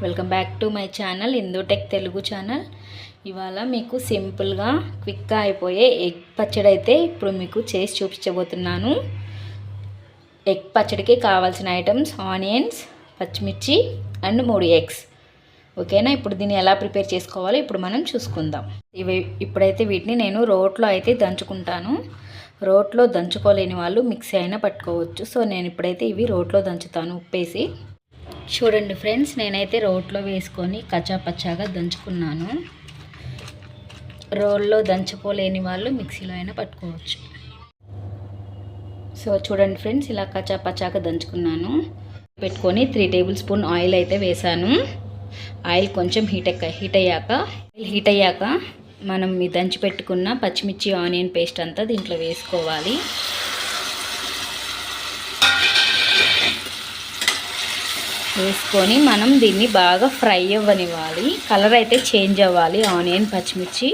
Welcome back to my channel Indotech Telugu channel. ఇవాళ మీకు సింపుల్గా క్విక్గా అయిపోయే ఎగ్ పచ్చడి అయితే ఇప్పుడు మీకు చేసి చూపించబోతున్నాను. ఎగ్ పచ్చడికి కావాల్సిన ఐటమ్స్ ఆనియన్స్, పచ్చిమిర్చి అండ్ 3 ఎగ్స్. ఓకేనా, ఇప్పుడు దీన్ని ఎలా ప్రిపేర్ చేసుకోవాలో ఇప్పుడు మనం చూసుకుందాం. ఇప్పుడైతే వీటిని నేను రోట్లో అయితే దంచుకుంటాను. రోట్లో దంచుకోలేని వాళ్ళు మిక్సీ అయినా పట్టుకోవచ్చు. సో నేను ఇప్పుడైతే ఇవి రోట్లో దంచుతాను ఉప్పేసి. చూడండి ఫ్రెండ్స్, నేనైతే రోట్లో వేసుకొని కచ్చాపచ్చాగా దంచుకున్నాను. రోల్లో దంచుకోలేని వాళ్ళు మిక్సీలో అయినా పట్టుకోవచ్చు. సో చూడండి ఫ్రెండ్స్, ఇలా కచ్చాపచ్చాగా దంచుకున్నాను. పెట్టుకొని 3 టేబుల్ స్పూన్ ఆయిల్ అయితే వేసాను. ఆయిల్ కొంచెం హీట్ అయ్యాక మనం ఈ దంచి పెట్టుకున్న పచ్చిమిర్చి ఆనియన్ పేస్ట్ అంతా దీంట్లో వేసుకోవాలి. వేసుకొని మనం దీన్ని బాగా ఫ్రై అవ్వనివ్వాలి. కలర్ అయితే చేంజ్ అవ్వాలి ఆనియన్ పచ్చిమిర్చి.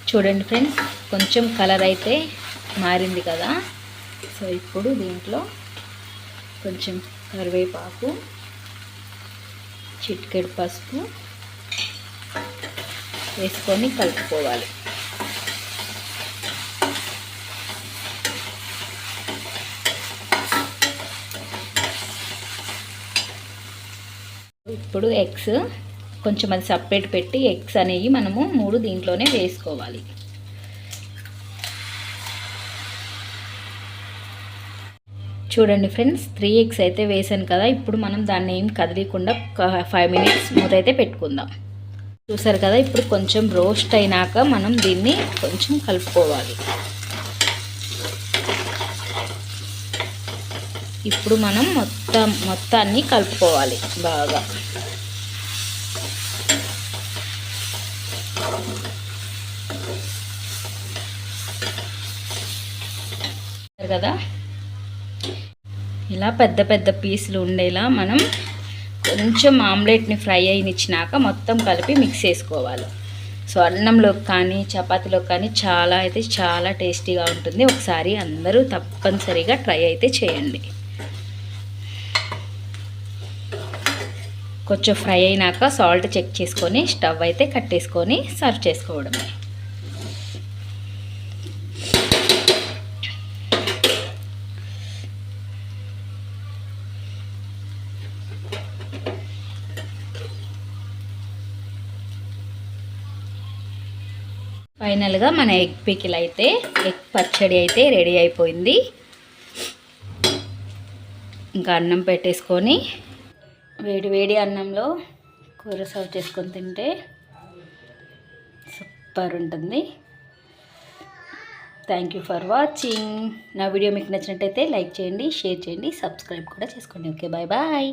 చూడండి ఫ్రెండ్స్, కొంచెం కలర్ అయితే మారింది కదా. సో ఇప్పుడు దీంట్లో కొంచెం కరివేపాకు, చిటికెడు పసుపు వేసుకొని కలుపుకోవాలి. ఇప్పుడు ఎగ్స్ కొంచెం అది సపరేట్ పెట్టి ఎగ్స్ అనేవి మనము 3 దీంట్లోనే వేసుకోవాలి. చూడండి ఫ్రెండ్స్, 3 ఎగ్స్ అయితే వేసాను కదా. ఇప్పుడు మనం దాన్ని ఏం కదిలీకుండా 5 మినిట్స్ మూత అయితే పెట్టుకుందాం. చూసారు కదా, ఇప్పుడు కొంచెం రోస్ట్ అయినాక మనం దీన్ని కొంచెం కలుపుకోవాలి. ఇప్పుడు మనం మొత్తాన్ని కలుపుకోవాలి బాగా. కదా, ఇలా పెద్ద పెద్ద పీసులు ఉండేలా మనం కొంచెం ఆమ్లెట్ని ఫ్రై అయినిచ్చినాక మొత్తం కలిపి మిక్స్ చేసుకోవాలి. సో అన్నంలోకి కానీ చపాతీలోకి కానీ చాలా టేస్టీగా ఉంటుంది. ఒకసారి అందరూ తప్పనిసరిగా ట్రై అయితే చేయండి. కొంచెం ఫ్రై అయినాక సాల్ట్ చెక్ చేసుకొని స్టవ్ అయితే కట్టేసుకొని సర్వ్ చేసుకోవడమే. ఫైనల్గా మన ఎగ్ పికిల్ అయితే, ఎగ్ పచ్చడి అయితే రెడీ అయిపోయింది. ఇంకా అన్నం పెట్టేసుకొని వేడి అన్నంలో కూర సర్వ్ చేసుకొని తింటే సూపర్ ఉంటుంది. Thank you for watching. నా వీడియో మీకు నచ్చినట్టయితే లైక్ చేయండి, షేర్ చేయండి, సబ్స్క్రైబ్ కూడా చేసుకోండి. Okay, bye bye.